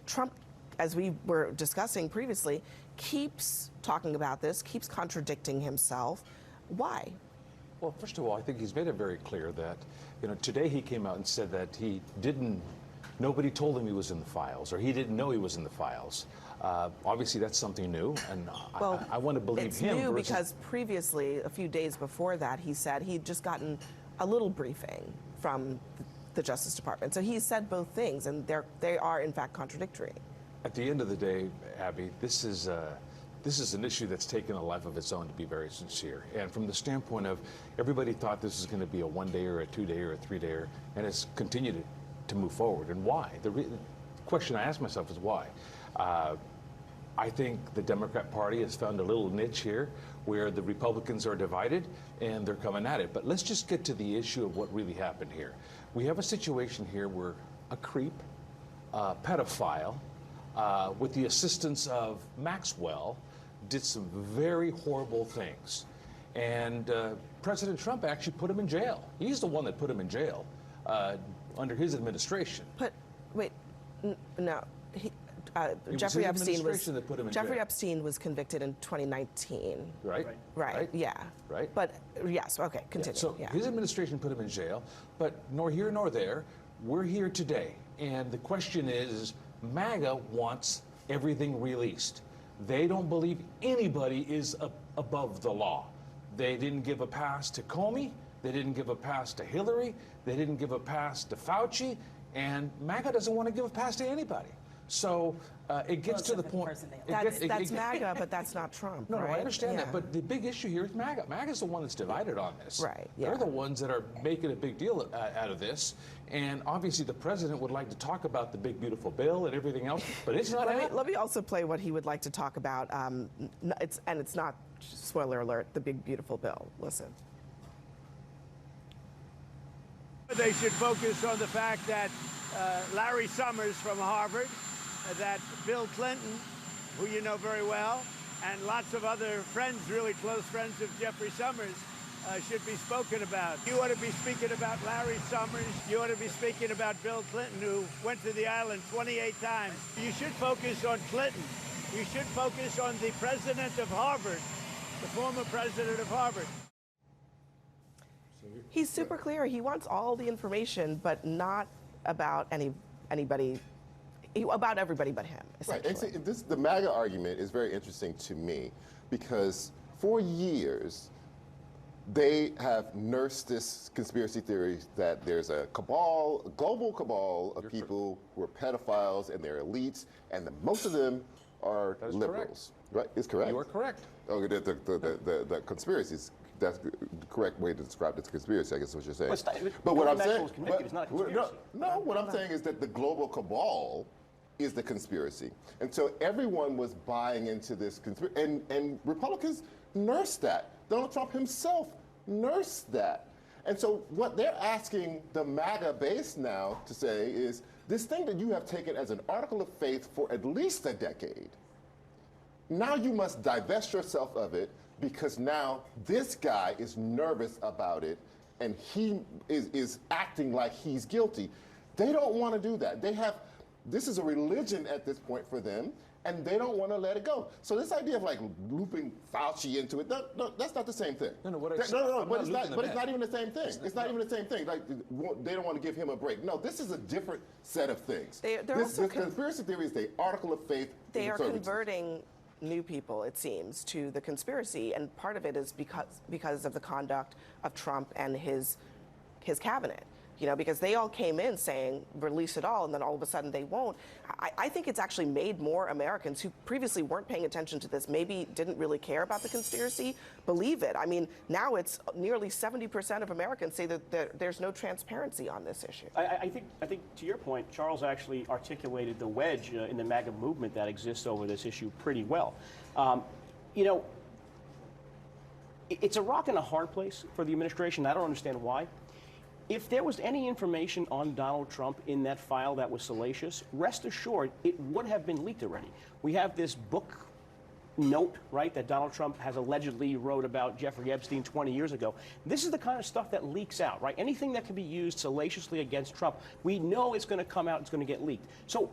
Trump, as we were discussing previously, keeps talking about this, keeps contradicting himself. Why? Well, first of all, I think he's made it very clear that, today he came out and said that nobody told him he was in the files, or he didn't know he was in the files. Obviously, that's something new, and I want to believe him. It's new because previously, a few days before that, he said he'd just gotten a little briefing from the Justice Department. So he said both things, and they are, in fact, contradictory. At the end of the day, Abby, this is an issue that's taken a life of its own, to be very sincere. And from the standpoint of everybody thought this was going to be a 1-day or a 2-day or a 3-day, and it's continued to move forward. And why? The question I ask myself is why. I think the Democrat Party has found a little niche here where the Republicans are divided and they're coming at it. But let's just get to the issue of what really happened here. We have a situation here where a creep, a pedophile, with the assistance of Maxwell, did some very horrible things. And President Trump actually put him in jail. He's the one that put him in jail under his administration. But wait, no. Jeffrey Epstein was convicted in 2019. Right. Yeah. Right. But yes. Okay. Continue. So his administration put him in jail. But nor here nor there. We're here today, and the question is, MAGA wants everything released. They don't believe anybody is above the law. They didn't give a pass to Comey. They didn't give a pass to Hillary. They didn't give a pass to Fauci. And MAGA doesn't want to give a pass to anybody. So it gets to the point. That's MAGA, but that's not Trump. No, right? I understand that. But the big issue here is MAGA. MAGA's the one that's divided on this. Right. Yeah. They're the ones that are making a big deal out of this. And obviously, the president would like to talk about the big, beautiful bill and everything else, but it's not. Let me also play what he would like to talk about. It's not, spoiler alert, the big, beautiful bill. Listen. They should focus on the fact that Larry Summers from Harvard, that Bill Clinton, who you know very well, and lots of other friends, really close friends of Jeffrey Summers, should be spoken about. You ought to be speaking about Larry Summers. You ought to be speaking about Bill Clinton, who went to the island 28 times. You should focus on Clinton. You should focus on the president of Harvard, the former president of Harvard. He's super clear. He wants all the information, but not about anybody. About everybody but him, essentially. Right. And the MAGA argument is very interesting to me because for years they have nursed this conspiracy theory that there's a cabal, a global cabal of people who are pedophiles and they're elites, and most of them are liberals. Correct. Right? It's correct. You are correct. Oh, the conspiracies. That's the correct way to describe the conspiracy, I guess is what you're saying. But what I'm saying, what I'm saying is that the global cabal is the conspiracy. And so everyone was buying into this conspiracy, and Republicans nursed that. Donald Trump himself nursed that. And so what they're asking the MAGA base now to say is, this thing that you have taken as an article of faith for at least a decade, now you must divest yourself of it, because now this guy is nervous about it and he is acting like he's guilty. They don't want to do that. This is a religion at this point for them, and they don't want to let it go. So this idea of like looping Fauci into it, no, that's not the same thing. But it's not even the same thing. It's not even the same thing. Like, they don't want to give him a break. No, this is a different set of things. This conspiracy theory is the article of faith. They are converting new people, it seems, to the conspiracy, and part of it is because of the conduct of Trump and his cabinet. Because they all came in saying, release it all, and then all of a sudden they won't. I think it's actually made more Americans who previously weren't paying attention to this, maybe didn't really care about the conspiracy, believe it. I mean, now it's nearly 70% of Americans say that there's no transparency on this issue. I think to your point, Charles actually articulated the wedge in the MAGA movement that exists over this issue pretty well. It's a rock and a hard place for the administration. I don't understand why. If there was any information on Donald Trump in that file that was salacious, rest assured it would have been leaked already. We have this book note, right, that Donald Trump has allegedly wrote about Jeffrey Epstein 20 years ago. This is the kind of stuff that leaks out, right? Anything that can be used salaciously against Trump, we know it's going to come out, it's going to get leaked. So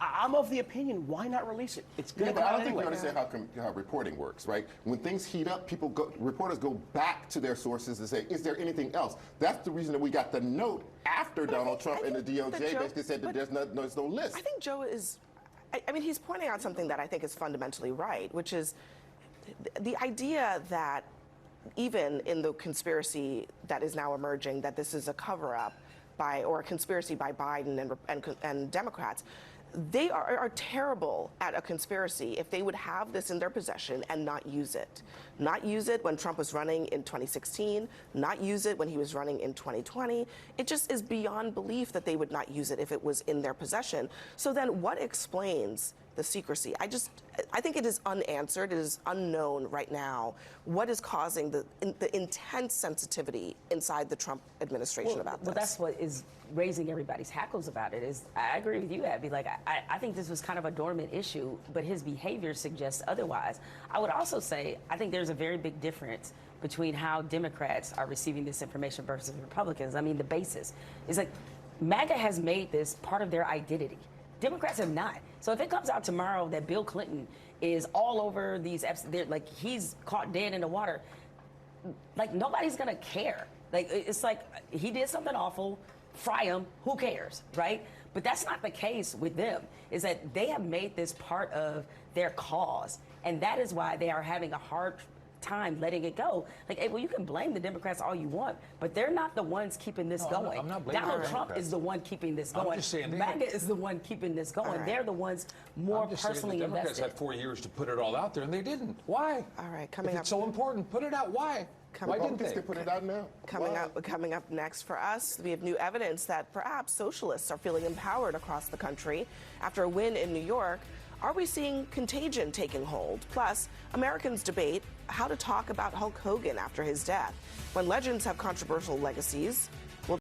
I'm of the opinion, why not release it? It's going to but come I out don't think anyway. you understand how reporting works, right? When things heat up, reporters go back to their sources and say, is there anything else? That's the reason that we got the note after Donald Trump and the DOJ basically said that there's no list. I think Joe is, I mean, he's pointing out something that I think is fundamentally right, which is the idea that even in the conspiracy that is now emerging, that this is a cover-up or a conspiracy by Biden and Democrats, they are terrible at a conspiracy if they would have this in their possession and not use it. Not use it when Trump was running in 2016, not use it when he was running in 2020. It just is beyond belief that they would not use it if it was in their possession. So then what explains the secrecy? I think it is unanswered. It is unknown right now what is causing the intense sensitivity inside the Trump administration about this. Well, that's what is raising everybody's hackles about it. Is I agree with you, Abby. Like, I think this was kind of a dormant issue, but his behavior suggests otherwise. I would also say I think there's a very big difference between how Democrats are receiving this information versus Republicans. I mean, the basis is like MAGA has made this part of their identity. Democrats have not. So if it comes out tomorrow that Bill Clinton is all over these, like he's caught dead in the water, like nobody's gonna care. Like it's like he did something awful, fry him, who cares, right? But that's not the case with them, is that they have made this part of their cause. And that is why they are having a hard time letting it go. Like, hey, well, you can blame the Democrats all you want, but they're not the ones keeping this going. I'm not blaming Donald the Trump Democrats. is the one keeping this going. I'm just saying MAGA is the one keeping this going. right. They're the ones more I'm just saying personally the Democrats invested. had 4 years to put it all out there, and they didn't. Why? All right, If coming up. it's so important, put it out. Why? Why didn't Republicans they? can put it out now. Coming up next for us, we have new evidence that perhaps socialists are feeling empowered across the country after a win in New York. Are we seeing contagion taking hold? Plus, Americans debate how to talk about Hulk Hogan after his death. When legends have controversial legacies,